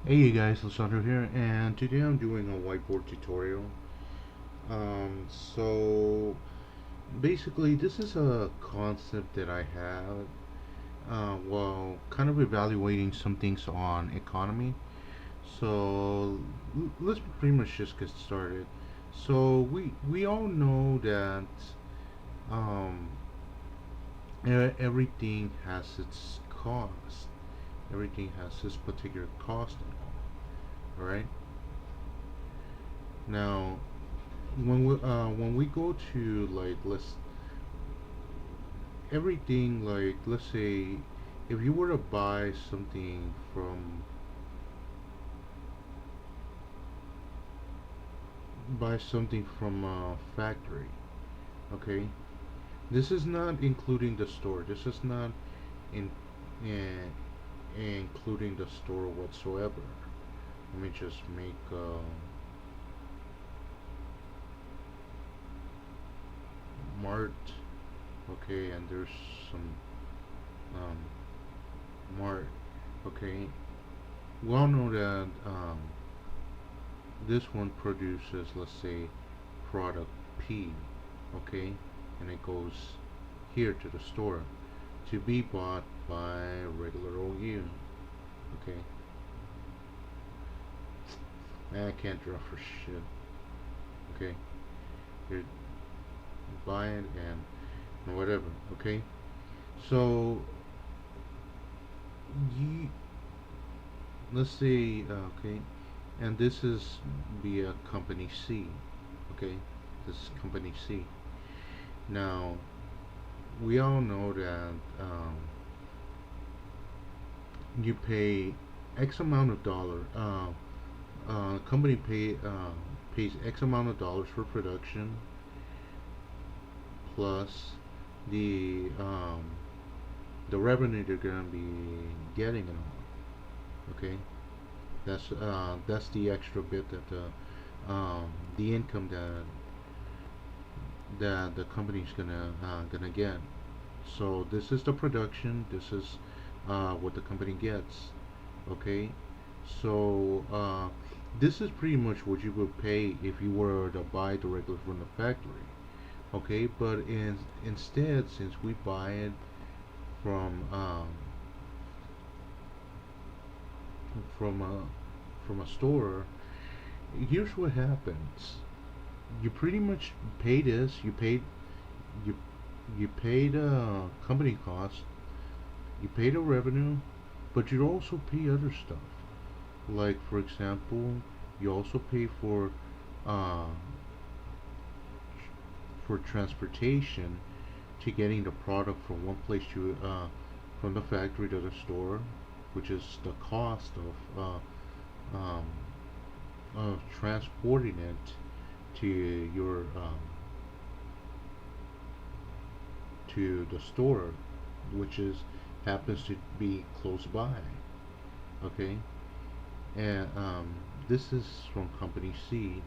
Hey you guys, Lissandro here, and today I'm doing a whiteboard tutorial. So basically, this is a concept that I have while kind of evaluating some things on economy. So let's pretty much just get started. So we all know that um, everything has its cost. Everything has its particular cost involved. All right. Now, when we go to like let's everything like let's say if you were to buy something from a factory, okay, this is not including the store, this is not in, in including the store whatsoever. Let me just make mart. Okay, and there's some um, mart. Okay, we all know that this one produces, let's say, product P, okay, and it goes here to the store to be bought by regular old you, okay. Man, I can't draw for shit, okay. You buy it and whatever, okay. So you let's say okay, and this is via company C, okay. This is company C. Now we all know that you pay X amount of dollar. Company pays X amount of dollars for production plus the the revenue they're gonna be getting and all. Okay, that's the extra bit that the income that the company's gonna get. So this is the production. This is what the company gets. Okay, so this is pretty much what you would pay if you were to buy directly from the factory. Okay, but instead, since we buy it from from a from a store, here's what happens. You pretty much pay this. You you paid company cost. You pay the revenue, but you also pay other stuff. Like for example, you also pay uh, for transportation to getting the product from one place to from the factory to the store, which is the cost of transporting it to your to the store, which is happens to be close by. Okay, and this is from company C.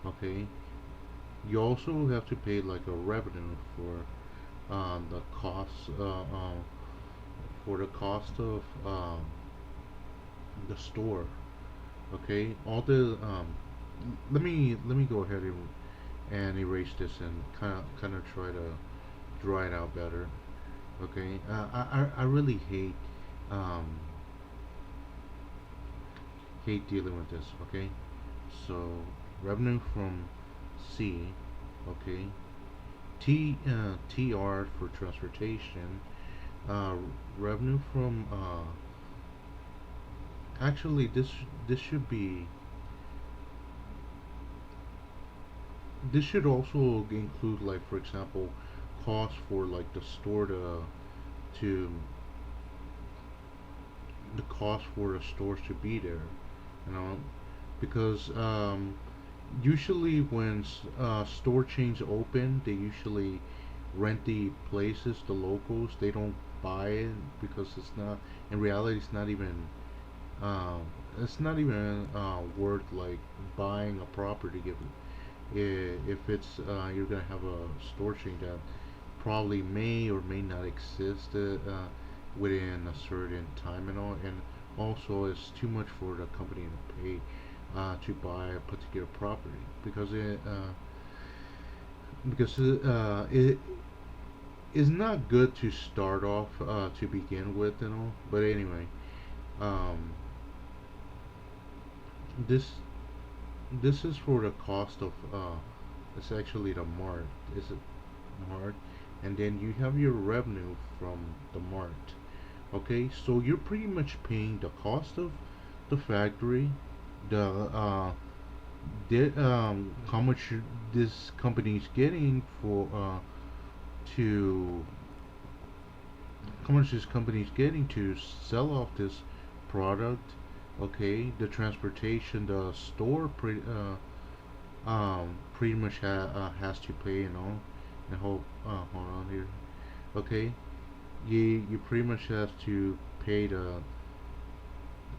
Okay, you also have to pay like a revenue the cost for the cost of the store. Okay, all the let me go ahead and erase this and kind of try to draw it out better. Okay, I really um, hate dealing with this. Okay, so revenue from C. Okay, TR for transportation. Uh, revenue from actually this should be this should also include, like for example, costs for like the store to the cost for the stores to be there, you know, because usually when store chains open, they usually rent the places, the locals. They don't buy it because it's not. In reality, um, it's not even worth like buying a property if it's you're gonna have a store chain that probably may or may not exist within a certain time and all. And also it's too much for the company to pay to buy a particular property because it is not good to start off to begin with and all. But anyway, um, this this is for the cost of it's actually the mart. Is it mart? And then you have your revenue from the mart. Okay, so you're pretty much paying the cost of the factory, the how much this company is getting for to how much this company is getting to sell off this product. Okay, the transportation, the store pretty much has to pay, you know. And hold on here. Okay, you pretty much have to pay the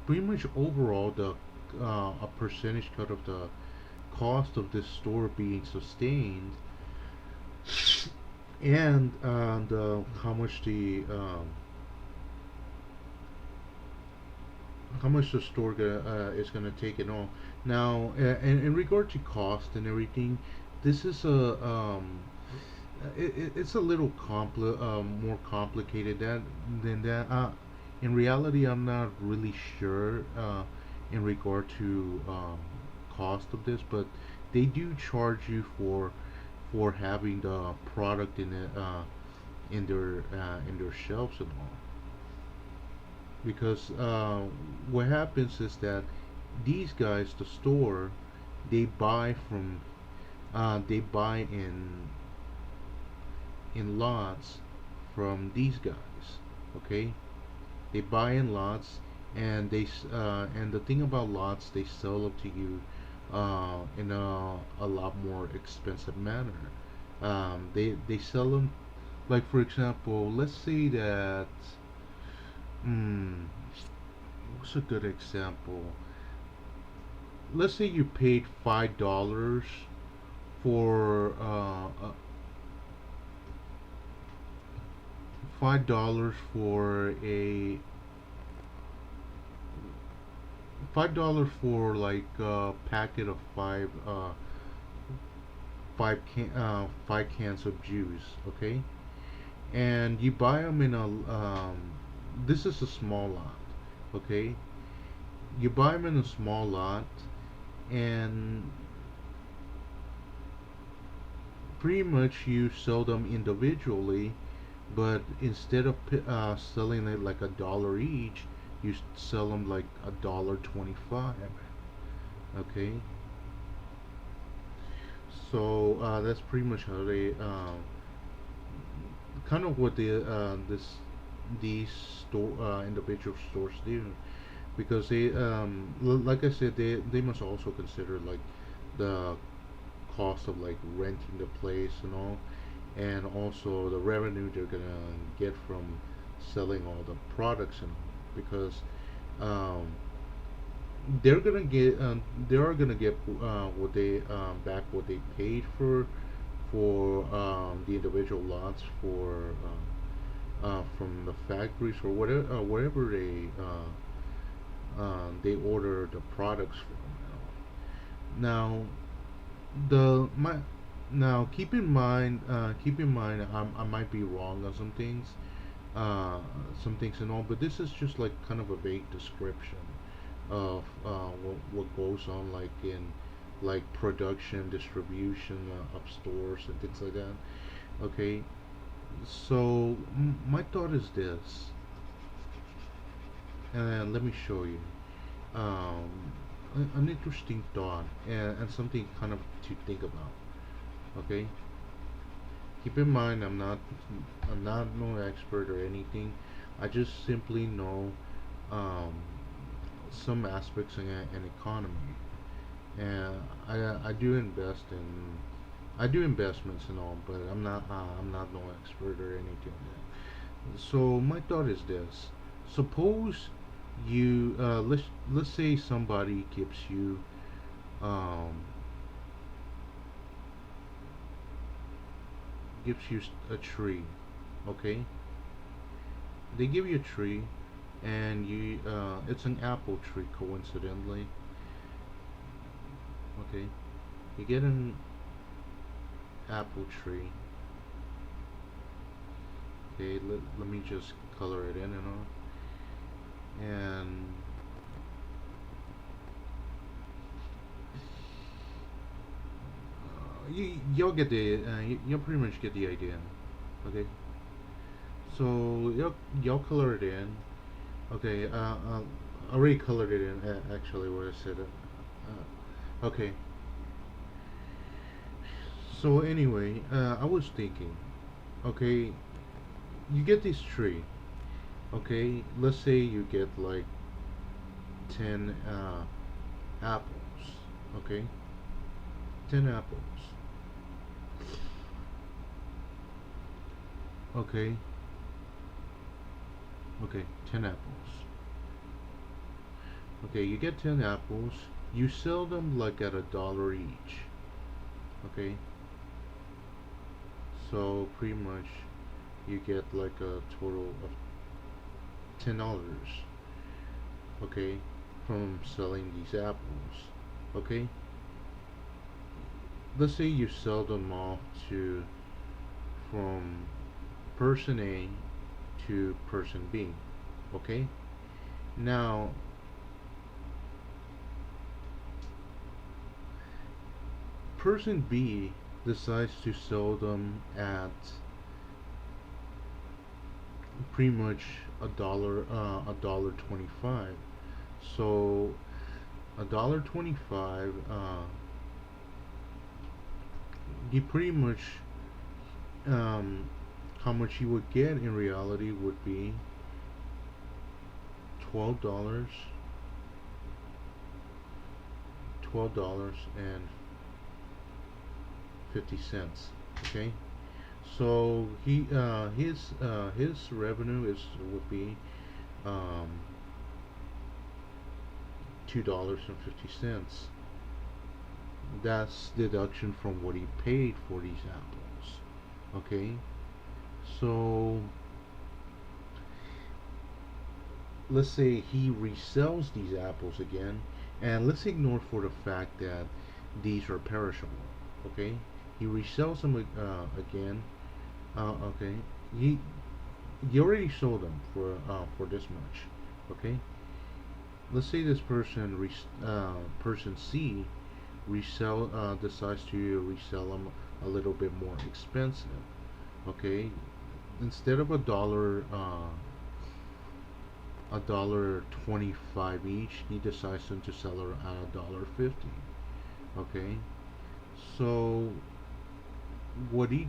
pretty much overall the a percentage cut of the cost of this store being sustained, and the how much the store is gonna take it on. Now, in regard to cost and everything, this is it's a little more complicated than that. In reality, I'm not really sure in regard to cost of this, but they do charge you for having the product in their shelves and all. Because what happens is that these guys, the store, they buy from they buy in lots from these guys. Okay, they buy in lots, and and the thing about lots, they sell them to you in a lot more expensive manner. They sell them, like for example, let's say that hmm, what's a good example? Let's say you paid $5 for $5 for a $5 for like a packet of five cans of juice, okay? And you buy them in a this is a small lot, okay? You buy them in a small lot, and pretty much you sell them individually, but instead of selling it like a dollar each, you sell them like $1.25. Okay, so that's pretty much how they kind of what these individual stores do, because like I said, they must also consider like the cost of like renting the place and all, and also the revenue they're gonna get from selling all the products and all, because um, they are gonna get what they back what they paid for the individual lots from the factories or whatever they order the products from. Now the my now keep in mind I might be wrong on uh, some things and all, but this is just like kind of a vague description of what goes on like in like production, distribution of stores and things like that. Okay, so my thought is this, and let me show you um, an interesting thought and something kind of to think about. Okay, keep in mind I'm not no expert or anything. I just simply know um, some aspects in an economy, and I do invest in I do investments and all, but I'm not no expert or anything like that. So my thought is this: suppose you let's say somebody um, gives you a tree, okay? They give you a tree, and you it's an apple tree coincidentally. Okay, you get an apple tree. Okay, let me just color it in and all. And you'll get the you'll pretty much get the idea. Okay, so you'll color it in. Okay, I already colored it in actually where I said it. Okay, so anyway, I was thinking. Okay, you get this tree. Okay, let's say you get like 10 apples. Okay, 10 apples. Okay, okay, 10 apples. Okay, you get 10 apples. You sell them like at $1 each. Okay, so pretty much you get like a total of $10. Okay, from selling these apples. Okay, let's say you sell them off to from person A to person B. Okay, now person B decides to sell them at pretty much $1.25. So $1.25, you pretty much um, how much you would get in reality would be $12, $12.50. Okay, so his revenue is would be um, $2.50. That's deduction from what he paid for these apples. Okay, so let's say he resells these apples again, and let's ignore for the fact that these are perishable. Okay, he resells them again. Okay, he he already sold them for this much. Okay, let's say this person C decides to resell them a little bit more expensive. Okay, instead of $1.25 each, he decides to sell her at $1.50. Okay, so what he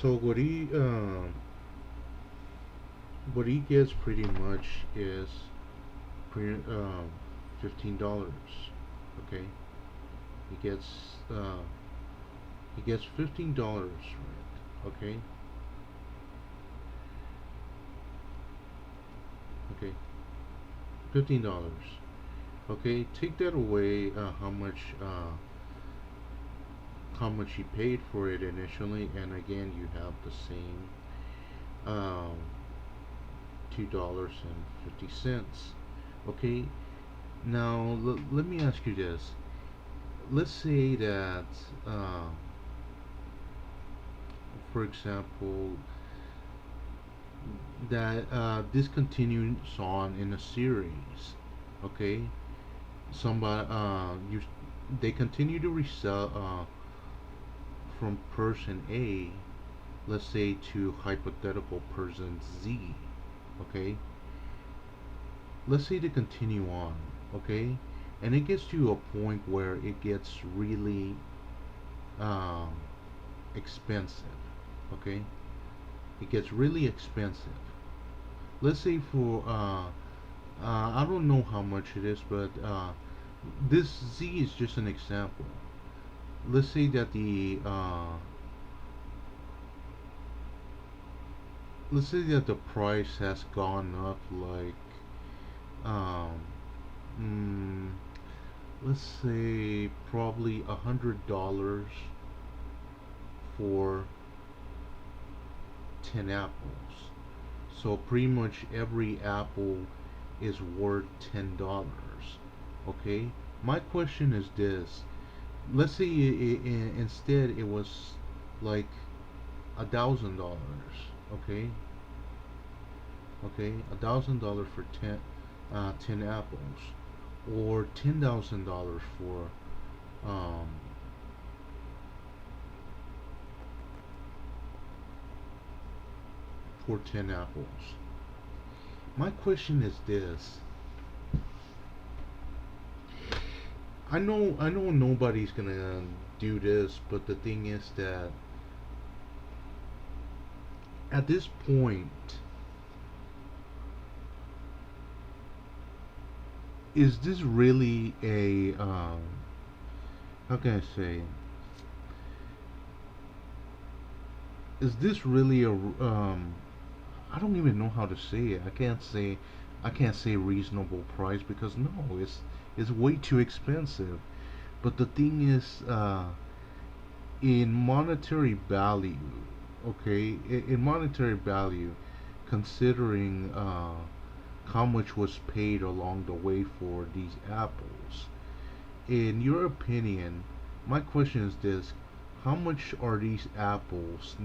so what he gets pretty much is $15. Okay, he gets uh, he gets $15 for it. Okay, okay, $15. Okay, take that away. How much he paid for it initially, and again you have the same um, $2.50. Okay, now let me ask you this. Let's say that, uh, for example, that this continues on in a series. Okay, somebody you they continue to resell from person A, let's say to hypothetical person Z. Okay, let's say they continue on. Okay, and it gets to a point where it gets really um, expensive. Okay, it gets really expensive. Let's say for I don't know how much it is, but this Z is just an example. Let's say that the price has gone up like um, mm, let's say probably $100. for 10 apples. So pretty much every apple is worth $10. Okay? My question is this. Let's say instead it was like $1,000. Okay? Okay? $1,000 for 10 apples. Or $10,000 um, for 10 apples. My question is this. I know nobody's gonna do this, but the thing is that at this point, is this really a how can I say? Is this really a I don't even know how to say it. I can't say reasonable price because no, it's way too expensive. But the thing is, in monetary value, okay, in monetary value, considering how much was paid along the way for these apples, in your opinion, my question is this: how much are these apples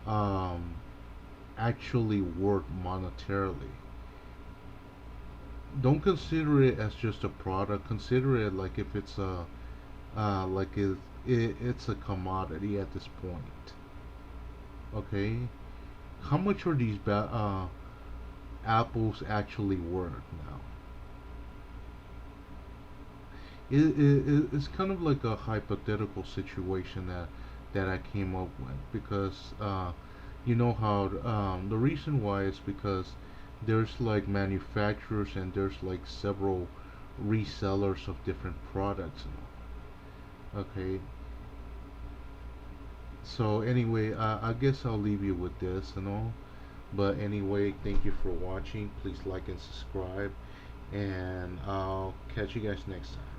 um, actually worth monetarily? Don't consider it as just a product. Consider it like if it's a it's a commodity at this point. Okay, how much are these apples actually worth now? It's kind of like a hypothetical situation that I came up with because you know how the reason why is because there's like manufacturers and there's like several resellers of different products. Okay, so anyway, I guess I'll leave you with this and all. But anyway, thank you for watching. Please like and subscribe, and I'll catch you guys next time.